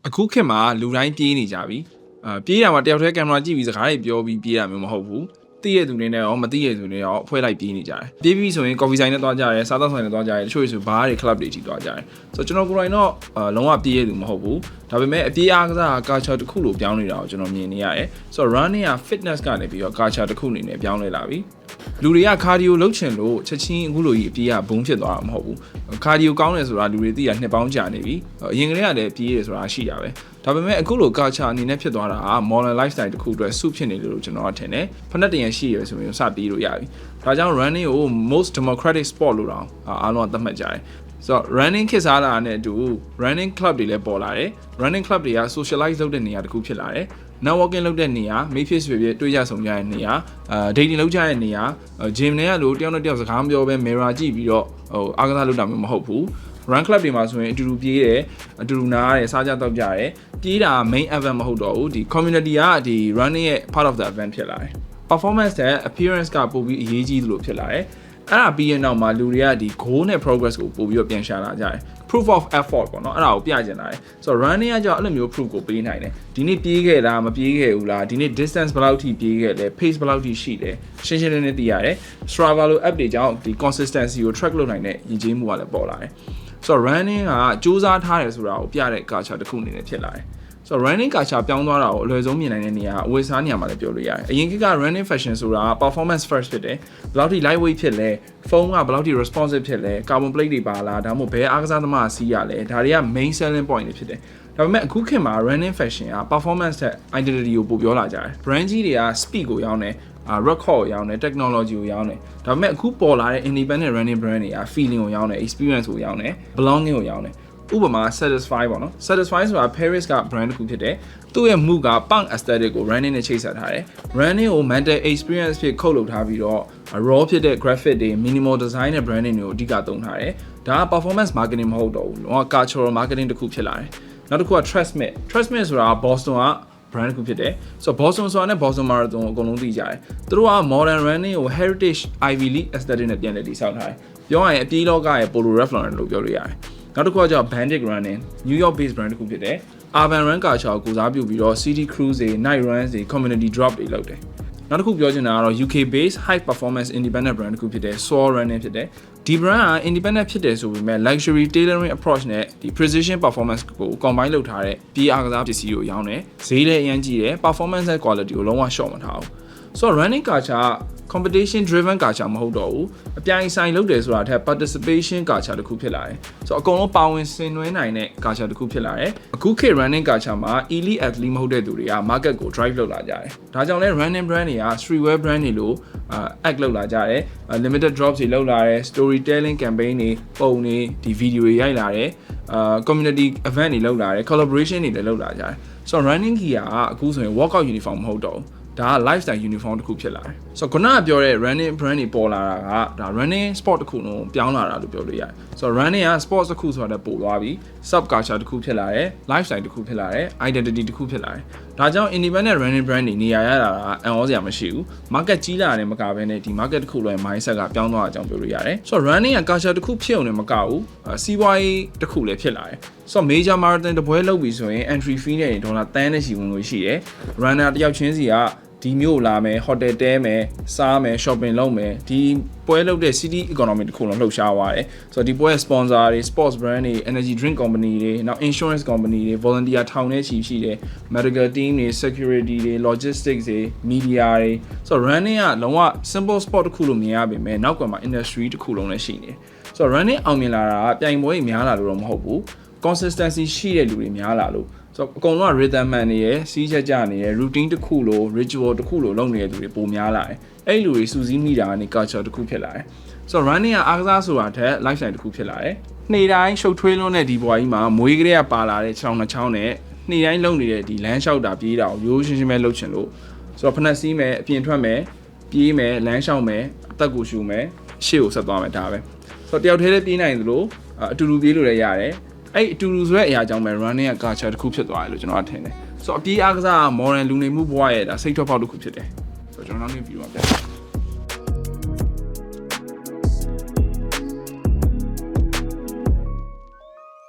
အခုခေတ်မှာလူတိုင်းပြေးနေကြပြီပြေးတာမှာတယောက်တည်းကင်မရာကြည့်ပြီးစကားတွေပြောပြီးပြေးတာမျိုးမဟုတ်ဘူးသိရသူတွေနဲ့ရောမသိရသူတွေရောအဖွဲ့လိုက်ပြေးနေကြတယ်ပြေးပြီးဆိုရင် coffee ဆိုင်နဲ့သွားကြတယ်စားသောက်ဆိုင်နဲ့သွားကြတယ်တချို့ဆိုဘားတွေ club တွေကြီးသွားကြတယ်ဆိုတော့ကျွန်တော်ကိုယ်တိုင်တော့လုံးဝပြေးရသူမဟုတ်ဘူးဒါပေမဲ့အပြေးအားကစား culture တစ်ခုလိုပြောင်းနေတာကိုကျွန်တော်မြင်နေရတယ်ဆိုတော့ running က fitness ကနေပြီးတော့ culture တစ်ခုအနေနဲ့ပြောင်းလဲလာပြီလူတွေက cardio လုပ်ချင်လို့ချက်ချင်းအခုလိုကြီးအပြေးကဘုံဖြစ်သွားတာမဟုတ်ဘူး cardio ကောင်းတယ်ဆိုတာလူတွေသိရနှစ်ပေါင်းကြာနေပြီအရင်ကတည်းကလည်းပြေးရဆိုတာရှိတာပဲဒါပေမဲ့အခုလို culture အနေနဲ့ဖြစ်သွားတာက modern lifestyle တစ်ခုအတွက်စုဖြစ်နေလို့ကျွန်တော်ထင်တယ်ဖက်တရံရှိရဆိုရင်စပြေးလို့ရပြီဒါကြောင့် running ကို most democratic sport လို့တော့အားလုံးကသတ်မှတ်ကြတယ်ဆိုတော့ running ခေတ်စားလာတဲ့အတွက် running club တွေလည်းပေါ်လာတယ် running club တွေက socialize လုပ်တဲ့နေရာတစ်ခုဖြစ်လာတယ် networking လုပ်တဲ့နေရာမိတ်ဖြစ်ဆွေဖြစ်တွေ့ကြဆုံကြတဲ့နေရာdating လုပ်ကြတဲ့နေရာ gym တွေကလို့တယောက်နဲ့တယောက်စကားမပြောဘဲ mirror ကြည့်ပြီးတော့အားကစားလုပ်တာမျိုးမဟုတ်ဘူး run club တွေမှာဆိုရင်အတူတူပြေးတယ်အတူတူနားရတယ်စားကြတောက်ကြတယ်ပြေးတာ main event မဟုတ်တော့ဘူးဒီ community ကဒီ running ရဲ့ part of the event ဖြစ်လာတယ် performance တဲ့ appearance ကပိုပြီးအရေးကြီးသလိုဖြစ်လာတယ်အဲ့ဒါပြီးရင်တော့မှလူတွေကဒီ goal နဲ့ progress ကိုပို့ပြီးတော့ပြန်ရှာလာကြတယ် proof of effort ပေါ့နော်အဲ့ဒါကိုပြကျင်လာတယ်ဆိုတော့ running ကကြောင့်အဲ့လိုမျိုး proof ကိုပေးနိုင်တယ်ဒီနေ့ပြေးခဲ့လားမပြေးခဲ့ဘူးလားဒီနေ့ distance ဘယ်လောက်ထိပြေးခဲ့လဲ pace ဘယ်လောက်ထိရှိလဲရှင်းရှင်းလင်းလင်းသိရတယ် Strava လို app တွေကြောင့်ဒီ consistency ကို track လုပ်နိုင်တဲ့ယဉ်ကျေးမှုကလည်းပေါ်လာတယ်ဆိုတော့ running ကစူးစမ်းထားတယ်ဆိုတာကိုပြတဲ့ culture တစ်ခုအနေနဲ့ဖြစ်လာတယ်ဆိုတော့ running culture ပြောင်းသွားတာကိုအလွယ်ဆုံးမြင်နိုင်တဲ့နေရာအဝတ်စားနေရာမှာလည်းပြောလို့ရတယ်အရင်က running fashion ဆိုတာ performance first ဖြစ်တယ်ဘယ်လောက်ထိ lightweight ဖြစ်လဲဖုန်းကဘယ်လောက်ထိ responsive ဖြစ်လဲ carbon plate တွေပါလားဒါမှမဟုတ်ဘယ်အားကစားသမားစီးရလဲဒါတွေက main selling point တွေဖြစ်တယ်ဒါပေမဲ့အခုခေတ်မှာ running fashion က performance နဲ့ identity ကိုပို့ပြောလာကြတယ် brand ကြီးတွေက speed ကိုရောင်းတယ်record ကိုရောင်းတယ် technology ကိုရောင်းတယ်ဒါပေမဲ့အခုပေါ်လာတဲ့ independent running brand တွေက feeling ကိုရောင်းတယ် experience ကိုရောင်းတယ် belonging ကိုရောင်းတယ်ဥပမာ satisfy ပေါ့နော် satisfy ဆိုတာ Paris က brand တစ်ခုဖြစ်တယ်သူ့ရဲ့မူက punk aesthetic ကို running နဲ့ချိတ်ဆက်ထားတယ် running ကို mental experience ဖြစ်ခုတ်လုပ်ထားပြီးတော့ raw ဖြစ်တဲ့ graphic တွေ minimal design နဲ့ branding တွေကိုအဓိကသုံးထားတယ်ဒါက performance marketing မဟုတ်တော့ဘူးလောက cultural marketing တစ်ခုဖြစ်လာတယ်နောက်တစ်ခုက Trustmate ဆိုတာ Boston က brand တစ်ခုဖြစ်တယ်ဆိုတော့ Boston ဆိုတာနဲ့ Boston Marathon ကိုအကုန်လုံးသိကြတယ်သူတို့က modern running ကို heritage Ivy League aesthetic နဲ့ပြန်လည်တည်ဆောက်ထားတယ်ပြောရရင်အပြေးလောကရဲ့ Polo Ralph Lauren လို့ပြောလို့ရတယ်နောက်တစ်ခုကကျတော့ Bandit Running New York based brand တစ်ခုဖြစ်တယ် Urban Run culture ကိုကိုစားပြုပြီးတော့ city cruise တွေ night runs တွေ community drop တွေလုပ်တယ်နောက်တစ်ခုပြောချင်တာကတော့ UK based high performance independent brand တစ်ခုဖြစ်တယ် Soar Running ဖြစ်တယ်ဒီ brand က independent ဖြစ်တယ်ဆိုပေမဲ့ luxury tailoring approach နဲ့ဒီ precision performance ကို combine လုပ်ထားတဲ့ပြေးအားကစားပစ္စည်းကိုရောင်းတယ်ဈေးလည်းအရင်ကြီးတယ် performance and quality ကိုလုံးဝရှော့မထားဘူးဆိုတော့ running culture competition driven culture မဟုတ်တော့ဘူးအပြိုင်ဆိုင်လုပ်တယ်ဆိုတာထက် participation culture တစ်ခုဖြစ်လာတယ်ဆိုတော့အကုန်လုံးပါဝင်ဆင်နွှဲနိုင်တဲ့ culture တစ်ခုဖြစ်လာတယ်အခုခေတ် running culture မှာ elite athlete မဟုတ်တဲ့သူတွေက market ကို drive လုပ်လာကြတယ်ဒါကြောင့်လဲ running brand တွေက streetwear brand တွေလို့act လုပ်လာကြတယ် limited drops တွေလုပ်လာတယ် storytelling campaign တွေပုံတွေဒီ video တွေရိုက်လာတယ်community event တွေလုပ်လာတယ် collaboration တွေလည်းလုပ်လာကြတယ်ဆိုတော့ running gear ကအခုဆိုရင် workout uniform မဟုတ်တော့ဘူးဒါက lifestyle uniform တစ်ခုဖြစ်လာတယ်ဆိုတော့ခုနကပြောတဲ့ running brand တွေပေါ်လာတာကဒါ running sport တစ်ခုလုံးပြောင်းလာတာလို့ပြောလို့ရတယ်ဆိုတော့ running က sports တစ်ခုဆိုတာလည်းပို့သွားပြီ sub culture တစ်ခုဖြစ်လာတယ် lifestyle တစ်ခုဖြစ်လာတယ် identity တစ်ခုဖြစ်လာတယ်ဒါကြောင့် independent running brand တွေနေရာရတာကအံ့ဩစရာမရှိဘူး market ကြီးလာတယ်မကဘဲနဲ့ဒီ market တစ်ခုလုံးရဲ့ mindset ကပြောင်းသွားတာကြောင့်ပြောလို့ရတယ်ဆိုတော့ running က culture တစ်ခုဖြစ်အောင်လည်းမကဘူးစီးပွားရေးတစ်ခုလည်းဖြစ်လာတယ်ဆိုတော့ major marathon တပွဲလုပ်ပြီဆိုရင် entry fee နဲ့ဒေါ်လာတန်းနဲ့ချီဝင်လို့ရှိတယ် runner တယောက်ချင်းစီကဒီမျိုးလာမယ် hotel တဲမယ်စားမယ် shopping လုပ်မယ်ဒီပွဲလုပ်တဲ့ city economy တစ်ခုလုံးလှုပ်ရှားသွားတယ်ဆိုတော့ဒီပွဲ sponsor တွေ sports brand တွေ energy drink company တွေနောက် insurance company တွေ volunteer ထောင်ထဲချီရှိတယ် medical team တွေ security တွေ logistics တွေ media တွေဆိုတော့ running ကလုံးဝ simple sport တစ်ခုလို့မြင်ရပေမဲ့နောက်ကမှာ industry တစ်ခုလုံးလည်းရှိနေတယ်ဆိုတော့ running အောင်မြင်လာတာကပြိုင်ပွဲတွေများလာလို့တော့မဟုတ်ဘူး consistency ရှိတဲ့လူတွေများလာလို့ဆိုတော့အကုန်လုံးက rhythm မှန်နေရယ်စီးချက်ကြနေရယ် routine တစ်ခုလို့ ritual တစ်ခုလို့လုပ်နေတဲ့သူတွေပိုများလာတယ်အဲ့လူတွေစူးစီးမိတာကနေ culture တစ်ခုဖြစ်လာတယ်ဆိုတော့ running ကအားကစားဆိုတာထက် lifestyle တစ်ခုဖြစ်လာတယ်နေ့တိုင်းရှုပ်ထွေးလွန်းတဲ့ဒီဘွားကြီးမှာမွေးကလေးကပါလာတဲ့ခြေထောက်နှချောင်းနဲ့နေ့တိုင်းလုပ်နေတဲ့ဒီလမ်းလျှောက်တာပြေးတာကိုရိုးရှင်းရှင်းပဲလုပ်ချင်လို့ဆိုတော့ဖနက်စီးမယ်အပြင်ထွက်မယ်ပြေးမယ်လမ်းလျှောက်မယ်အသက်ကိုရှူမယ်ရှေ့ကိုဆက်သွားမယ်ဒါပဲဆိုတော့တယောက်တည်းလည်းပြေးနိုင်သလိုအတူတူပြေးလို့လည်းရတယ်အဲ့အတူတူဆိုတဲ့အရာကြောင့်ပဲ running က culture တစ်ခုဖြစ်သွားတယ်လို့ကျွန်တော်ထင်တယ်ဆိုတော့အပြေးအားကစား modern လူနေမှုဘဝရဲ့ဒါစိတ်ထွက်ပေါက်တစ်ခုဖြစ်တယ်ဆိုတော့ကျွန်တော်နောက်နေ့ဗီဒီယိုမှာပြန်